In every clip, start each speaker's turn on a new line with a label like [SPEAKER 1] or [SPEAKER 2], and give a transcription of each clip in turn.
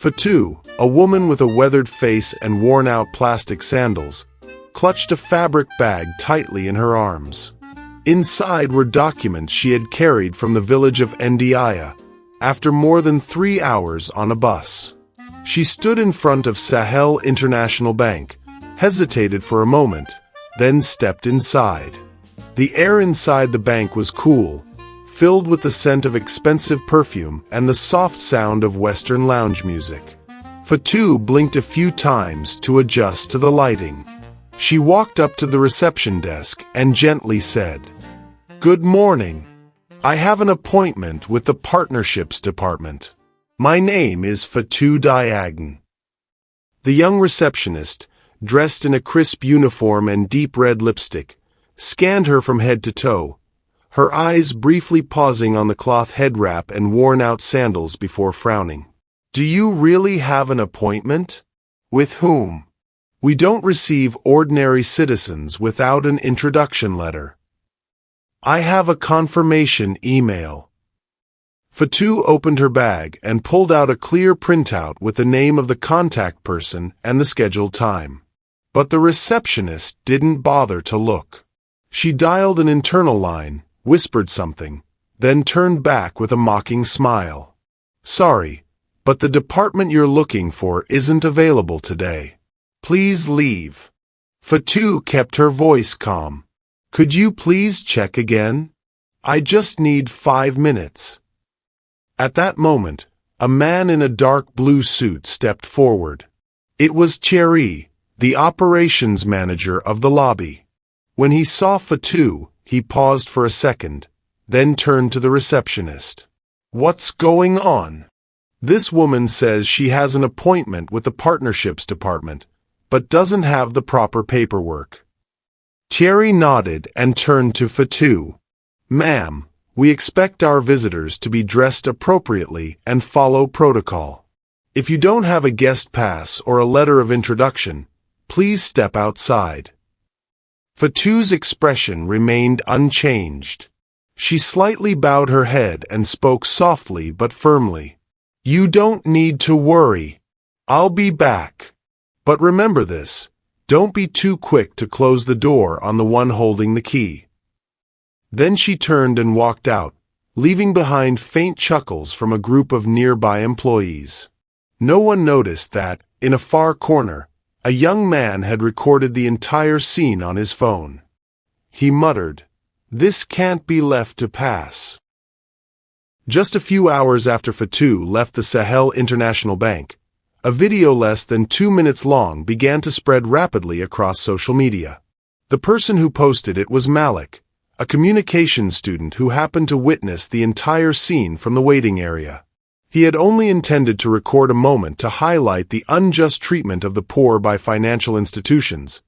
[SPEAKER 1] Fatou, a woman with a weathered face and worn-out plastic sandals, clutched a fabric bag tightly in her arms. Inside were documents she had carried from the village of Ndiaya, after more than 3 hours on a bus. She stood in front of Sahel International Bank, hesitated for a moment, then stepped inside. The air inside the bank was cool, filled with the scent of expensive perfume and the soft sound of Western lounge music. Fatou blinked a few times to adjust to the lighting. She walked up to the reception desk and gently said, "Good morning. I have an appointment with the partnerships department. My name is Fatou Diagne." The young receptionist, dressed in a crisp uniform and deep red lipstick, scanned her from head to toe, her eyes briefly pausing on the cloth head wrap and worn-out sandals before frowning. "Do you really have an appointment? With whom? We don't receive ordinary citizens without an introduction letter. I have a confirmation email." Fatou opened her bag and pulled out a clear printout with the name of the contact person and the scheduled time. But the receptionist didn't bother to look. She dialed an internal line, whispered something, then turned back with a mocking smile. "Sorry, but the department you're looking for isn't available today. Please leave." Fatou kept her voice calm. "Could you please check again? I just need 5 minutes." At that moment, a man in a dark blue suit stepped forward. It was Thierry, the operations manager of the lobby. When he saw Fatou, he paused for a second, then turned to the receptionist. "What's going on? This woman says she has an appointment with the partnerships department, but doesn't have the proper paperwork." Thierry nodded and turned to Fatou. "Ma'am, we expect our visitors to be dressed appropriately and follow protocol. If you don't have a guest pass or a letter of introduction, please step outside." Fatou's expression remained unchanged. She slightly bowed her head and spoke softly but firmly. "You don't need to worry. I'll be back. But remember this, don't be too quick to close the door on the one holding the key." Then she turned and walked out, leaving behind faint chuckles from a group of nearby employees. No one noticed that, in a far corner, a young man had recorded the entire scene on his phone. He muttered, "This can't be left to pass." Just a few hours after Fatou left the Sahel International Bank, a video less than 2 minutes long began to spread rapidly across social media. The person who posted it was Malik, a communications student who happened to witness the entire scene from the waiting area. He had only intended to record a moment to highlight the unjust treatment of the poor by financial institutions,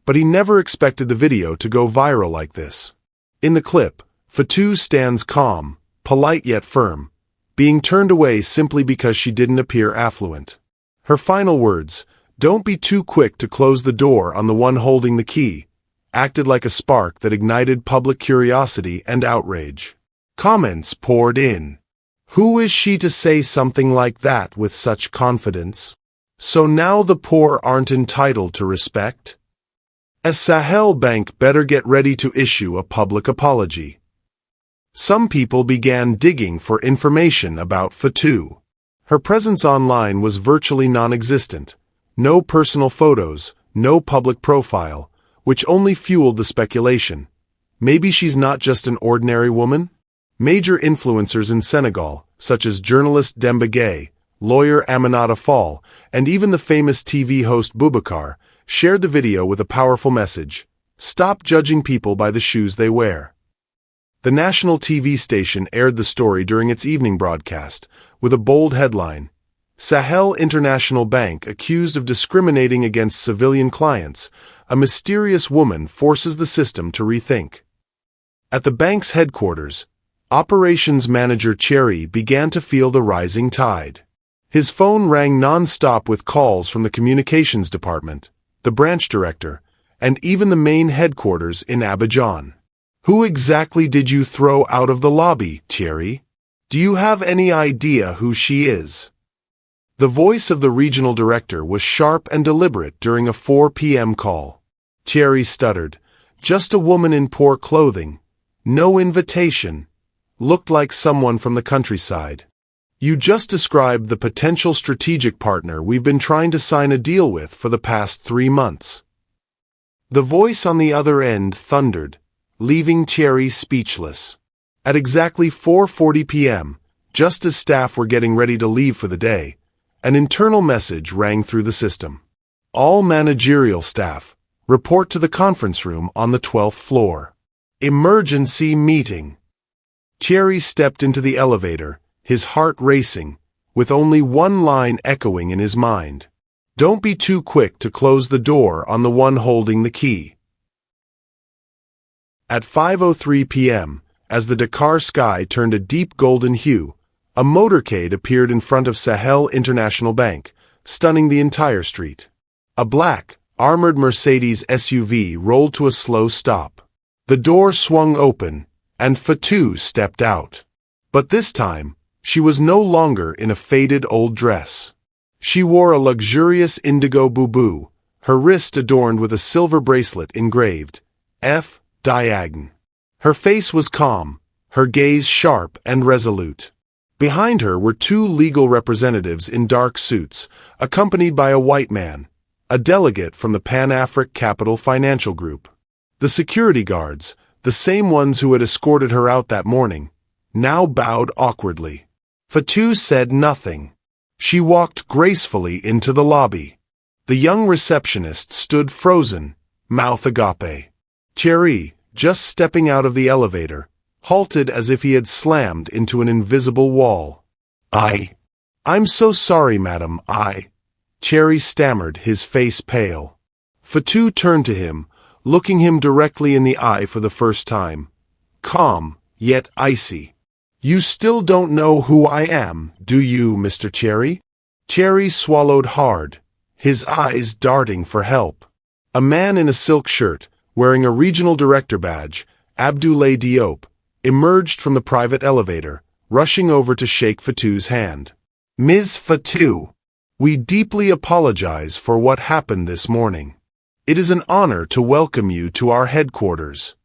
[SPEAKER 1] but he never expected the video to go viral like this. In the clip, Fatou stands calm, polite yet firm, being turned away simply because she didn't appear affluent. Her final words, "Don't be too quick to close the door on the one holding the key," acted like a spark that ignited public curiosity and outrage. Comments poured in. "Who is she to say something like that with such confidence? So now the poor aren't entitled to respect? A Sahel bank better get ready to issue a public apology." Some people began digging for information about Fatou. Her presence online was virtually non-existent. No personal photos, no public profile, which only fueled the speculation. Maybe she's not just an ordinary woman? Major influencers in Senegal, such as journalist Demba Gueye, lawyer Aminata Fall, and even the famous TV host Boubacar, shared the video with a powerful message: "Stop judging people by the shoes they wear." The national TV station aired the story during its evening broadcast, with a bold headline, "Sahel International Bank accused of discriminating against civilian clients, a mysterious woman forces the system to rethink." At the bank's headquarters, operations manager Thierry began to feel the rising tide. His phone rang non-stop with calls from the communications department, the branch director, and even the main headquarters in Abidjan. "Who exactly did you throw out of the lobby, Thierry? Do you have any idea who she is?" The voice of the regional director was sharp and deliberate during a 4 p.m. call. Thierry stuttered. Just a woman in poor clothing. No invitation. Looked like someone from the countryside. You just described the potential strategic partner we've been trying to sign a deal with for the past 3 months. The voice on the other end thundered, leaving Thierry speechless. At exactly 4:40 p.m., just as staff were getting ready to leave for the day, an internal message rang through the system. All managerial staff, report to the conference room on the 12th floor. Emergency meeting. Thierry stepped into the elevator, his heart racing, with only one line echoing in his mind. Don't be too quick to close the door on the one holding the key. At 5:03 p.m., as the Dakar sky turned a deep golden hue, a motorcade appeared in front of Sahel International Bank, stunning the entire street. A black, armored Mercedes SUV rolled to a slow stop. The door swung open, and Fatou stepped out. But this time, she was no longer in a faded old dress. She wore a luxurious indigo boubou, her wrist adorned with a silver bracelet engraved, F. Diagne. Her face was calm, her gaze sharp and resolute. Behind her were 2 legal representatives in dark suits, accompanied by a white man, a delegate from the Pan-African Capital Financial Group. The security guards, the same ones who had escorted her out that morning, now bowed awkwardly. Fatou said nothing. She walked gracefully into the lobby. The young receptionist stood frozen, mouth agape. Thierry, just stepping out of the elevator, halted as if he had slammed into an invisible wall. I'm so sorry, madam, Thierry stammered, his face pale. Fatou turned to him, looking him directly in the eye for the first time. Calm, yet icy. You still don't know who I am, do you, Mr. Thierry? Thierry swallowed hard, his eyes darting for help. A man in a silk shirt, wearing a regional director badge, Abdoulaye Diop, emerged from the private elevator, rushing over to shake Fatou's hand. Ms. Fatou, we deeply apologize for what happened this morning. It is an honor to welcome you to our headquarters.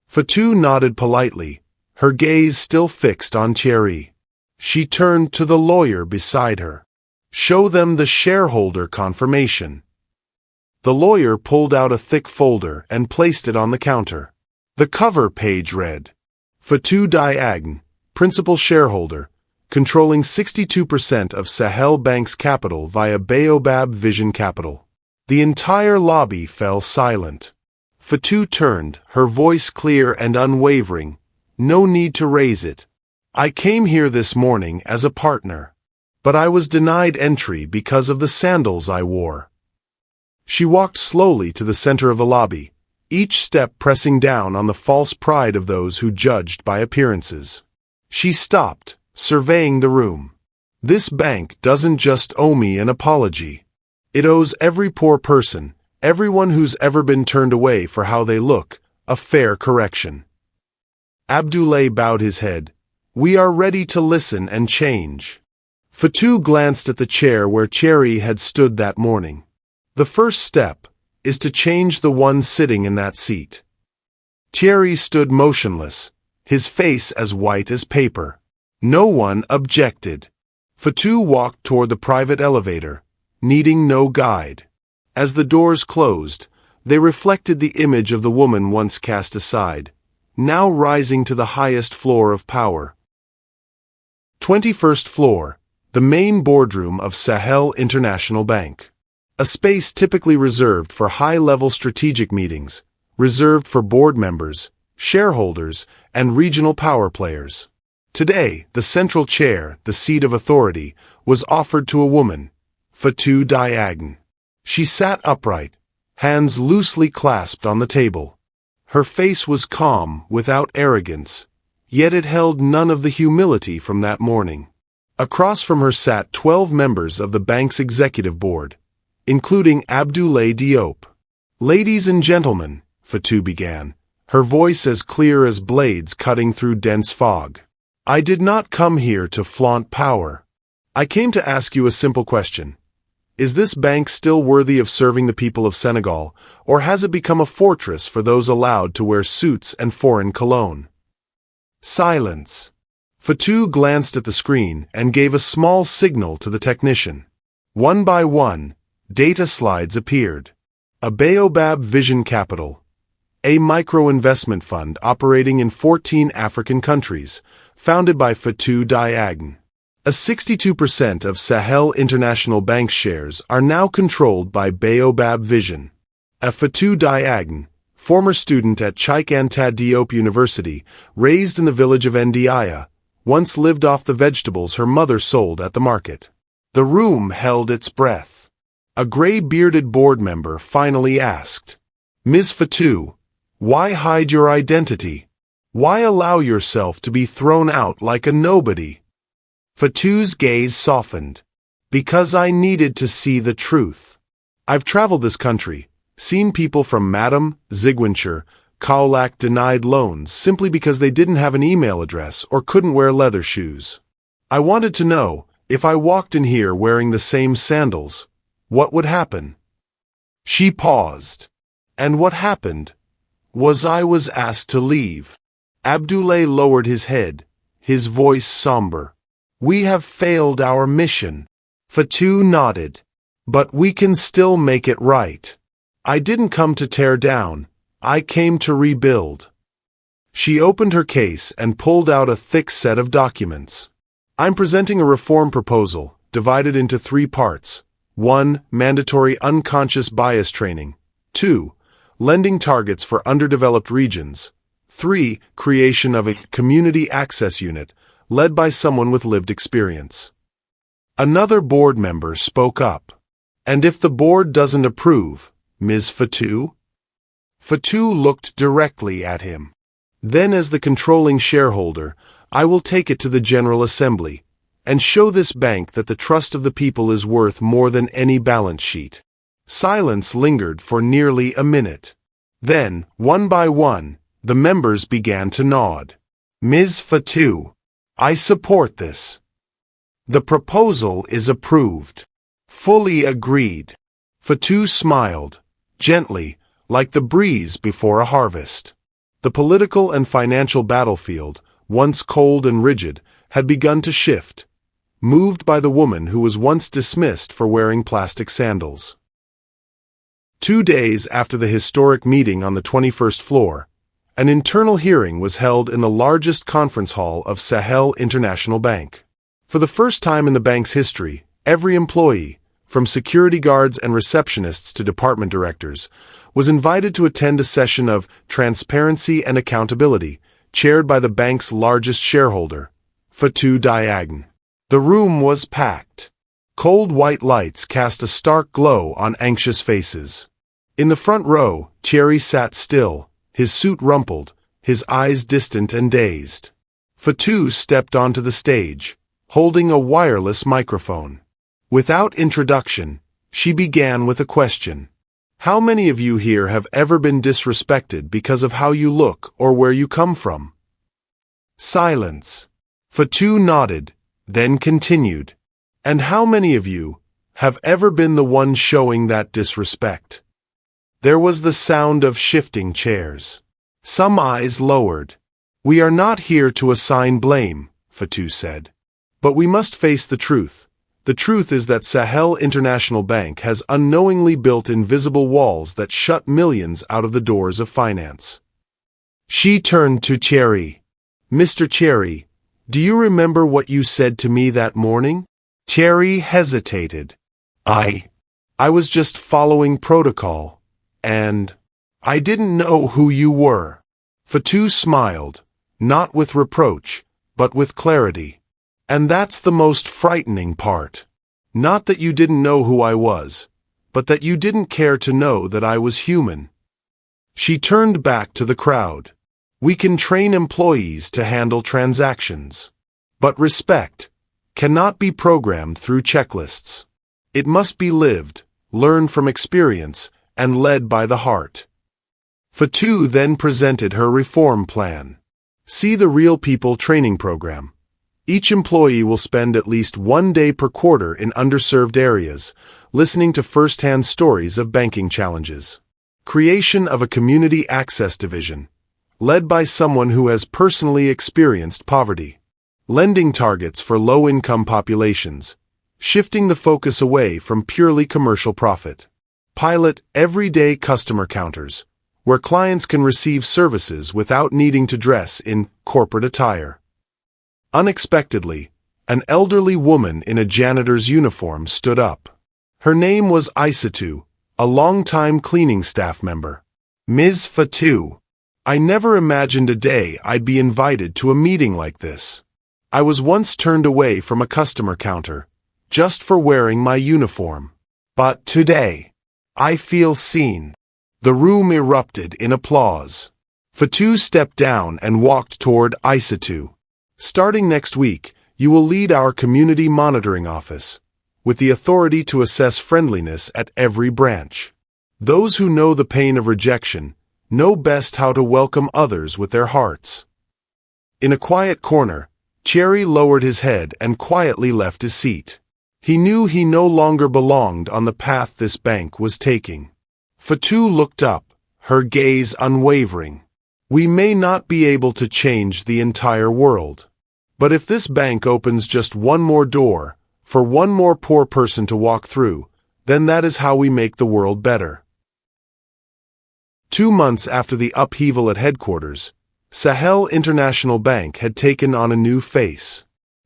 [SPEAKER 1] Fatou nodded politely, her gaze still fixed on Thierry. She turned to the lawyer beside her. Show them the shareholder confirmation. The lawyer pulled out a thick folder and placed it on the counter. The cover page read, Fatou Diagne, principal shareholder, controlling 62% of Sahel Bank's capital via Baobab Vision Capital. The entire lobby fell silent. Fatou turned, her voice clear and unwavering. No need to raise it. I came here this morning as a partner, but I was denied entry because of the sandals I wore. She walked slowly to the center of the lobby, each step pressing down on the false pride of those who judged by appearances. She stopped, surveying the room. This bank doesn't just owe me an apology. It owes every poor person, everyone who's ever been turned away for how they look, a fair correction. Abdoulaye bowed his head. We are ready to listen and change. Fatou glanced at the chair where Thierry had stood that morning. The first step is to change the one sitting in that seat. Thierry stood motionless, his face as white as paper. No one objected. Fatou walked toward the private elevator, needing no guide. As the doors closed, they reflected the image of the woman once cast aside, now rising to the highest floor of power. 21st floor, the main boardroom of Sahel International Bank. A space typically reserved for high-level strategic meetings, reserved for board members, shareholders, and regional power players. Today, the central chair, the seat of authority, was offered to a woman, Fatou Diagne. She sat upright, hands loosely clasped on the table. Her face was calm, without arrogance, yet it held none of the humility from that morning. Across from her sat 12 members of the bank's executive board, including Abdoulaye Diop. Ladies and gentlemen, Fatou began, her voice as clear as blades cutting through dense fog. I did not come here to flaunt power. I came to ask you a simple question. Is this bank still worthy of serving the people of Senegal, or has it become a fortress for those allowed to wear suits and foreign cologne? Silence. Fatou glanced at the screen and gave a small signal to the technician. One by one, data slides appeared. A Baobab Vision Capital, a micro-investment fund operating in 14 African countries, founded by Fatou Diagne. 62% of Sahel International Bank shares are now controlled by Baobab Vision. Fatou Diagne, former student at Cheikh Anta Diop University, raised in the village of Ndiaya, once lived off the vegetables her mother sold at the market. The room held its breath. A gray-bearded board member finally asked, "Ms. Fatou, why hide your identity? Why allow yourself to be thrown out like a nobody?" Fatou's gaze softened. "Because I needed to see the truth. I've traveled this country, seen people from Madam, Ziguinchor, Kaolack denied loans simply because they didn't have an email address or couldn't wear leather shoes. I wanted to know, if I walked in here wearing the same sandals, what would happen?" She paused. "And what happened was I was asked to leave." Abdoulaye lowered his head, his voice somber. "We have failed our mission." Fatou nodded. "But we can still make it right. I didn't come to tear down, I came to rebuild." She opened her case and pulled out a thick set of documents. "I'm presenting a reform proposal, divided into 3 parts. 1. Mandatory unconscious bias training. 2. Lending targets for underdeveloped regions. 3. Creation of a community access unit, led by someone with lived experience." Another board member spoke up. "And if the board doesn't approve, Ms. Fatou?" Fatou looked directly at him. "Then as the controlling shareholder, I will take it to the General Assembly and show this bank that the trust of the people is worth more than any balance sheet." Silence lingered for nearly a minute. Then, one by one, the members began to nod. "Ms. Fatou, I support this. The proposal is approved." "Fully agreed." Fatou smiled, gently, like the breeze before a harvest. The political and financial battlefield, once cold and rigid, had begun to shift, moved by the woman who was once dismissed for wearing plastic sandals. 2 days after the historic meeting on the 21st floor, an internal hearing was held in the largest conference hall of Sahel International Bank. For the first time in the bank's history, every employee, from security guards and receptionists to department directors, was invited to attend a session of transparency and accountability, chaired by the bank's largest shareholder, Fatou Diagne. The room was packed. Cold white lights cast a stark glow on anxious faces. In the front row, Thierry sat still, his suit rumpled, his eyes distant and dazed. Fatou stepped onto the stage, holding a wireless microphone. Without introduction, she began with a question. "How many of you here have ever been disrespected because of how you look or where you come from?" Silence. Fatou nodded, then continued. "And how many of you have ever been the one showing that disrespect?" There was the sound of shifting chairs. Some eyes lowered. "We are not here to assign blame," Fatou said. "But we must face the truth. The truth is that Sahel International Bank has unknowingly built invisible walls that shut millions out of the doors of finance." She turned to Thierry. "Mr. Thierry, do you remember what you said to me that morning?" Thierry hesitated. I was just following protocol. And I didn't know who you were." Fatou smiled, not with reproach, but with clarity. "And that's the most frightening part. Not that you didn't know who I was, but that you didn't care to know that I was human." She turned back to the crowd. "We can train employees to handle transactions. But respect cannot be programmed through checklists. It must be lived, learned from experience, and led by the heart." Fatou then presented her reform plan. "See the Real People training program. Each employee will spend at least 1 day per quarter in underserved areas, listening to first-hand stories of banking challenges. Creation of a community access division, led by someone who has personally experienced poverty. Lending targets for low-income populations, shifting the focus away from purely commercial profit. Pilot everyday customer counters, where clients can receive services without needing to dress in corporate attire. Unexpectedly, an elderly woman in a janitor's uniform stood up. Her name was Isatu, a long-time cleaning staff member. Ms. Fatu, I never imagined a day I'd be invited to a meeting like this. I was once turned away from a customer counter, just for wearing my uniform. But today, I feel seen. The room erupted in applause. Fatu stepped down and walked toward Isatu. Starting next week, you will lead our community monitoring office, with the authority to assess friendliness at every branch. Those who know the pain of rejection know best how to welcome others with their hearts. In a quiet corner, Cherry lowered his head and quietly left his seat. He knew he no longer belonged on the path this bank was taking. Fatu looked up, her gaze unwavering. We may not be able to change the entire world. But if this bank opens just one more door, for one more poor person to walk through, then that is how we make the world better. 2 months after the upheaval at headquarters, Sahel International Bank had taken on a new face.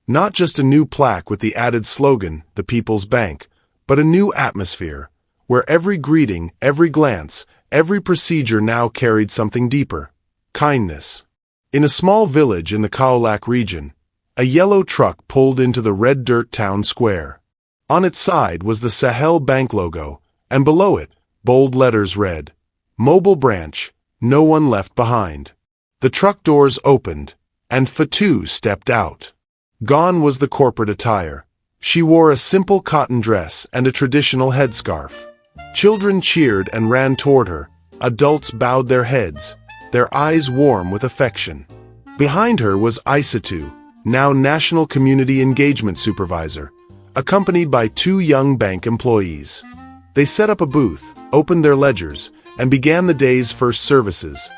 [SPEAKER 1] Not just a new plaque with the added slogan, "The People's Bank," but a new atmosphere, where every greeting, every glance, every procedure now carried something deeper: kindness. In a small village in the Kaolack region, a yellow truck pulled into the red dirt town square. On its side was the Sahel Bank logo, and below it, bold letters read, "Mobile Branch, no one left behind." The truck doors opened, and Fatu stepped out. Gone was the corporate attire. She wore a simple cotton dress and a traditional headscarf. Children cheered and ran toward her. Adults bowed their heads, their eyes warm with affection. Behind her was Isatu, now National Community Engagement Supervisor, accompanied by 2 young bank employees. They set up a booth, opened their ledgers, and began the day's first services.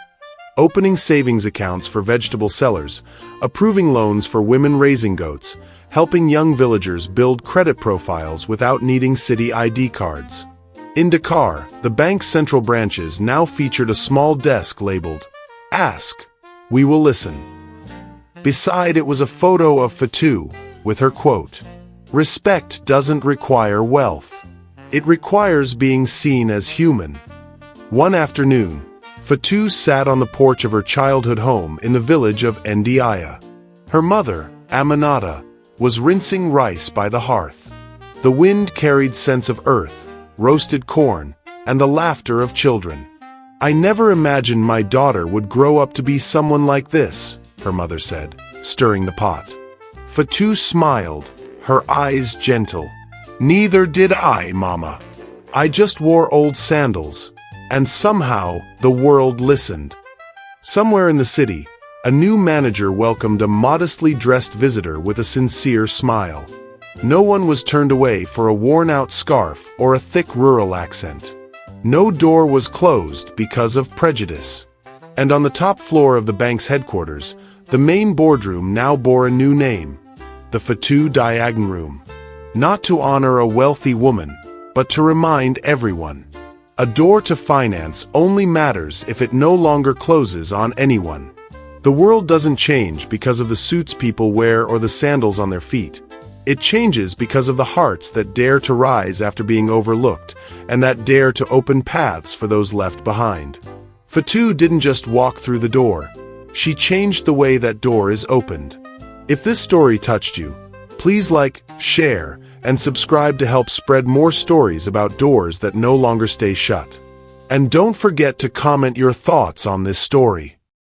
[SPEAKER 1] Opening savings accounts for vegetable sellers, approving loans for women raising goats, helping young villagers build credit profiles without needing city ID cards. In Dakar, the bank's central branches now featured a small desk labeled, "Ask, we will listen." Beside it was a photo of Fatu, with her quote, "Respect doesn't require wealth. It requires being seen as human." One afternoon, Fatu sat on the porch of her childhood home in the village of Ndiaya. Her mother, Aminata, was rinsing rice by the hearth. The wind carried scents of earth, roasted corn, and the laughter of children. "I never imagined my daughter would grow up to be someone like this," her mother said, stirring the pot. Fatu smiled, her eyes gentle. "Neither did I, Mama. I just wore old sandals. And somehow, the world listened." Somewhere in the city, a new manager welcomed a modestly dressed visitor with a sincere smile. No one was turned away for a worn-out scarf or a thick rural accent. No door was closed because of prejudice. And on the top floor of the bank's headquarters, the main boardroom now bore a new name, the Fatu Diagon Room. Not to honor a wealthy woman, but to remind everyone. A door to finance only matters if it no longer closes on anyone. The world doesn't change because of the suits people wear or the sandals on their feet. It changes because of the hearts that dare to rise after being overlooked, and that dare to open paths for those left behind. Fatu didn't just walk through the door. She changed the way that door is opened. If this story touched you, please like, share, and subscribe to help spread more stories about doors that no longer stay shut. And don't forget to comment your thoughts on this story.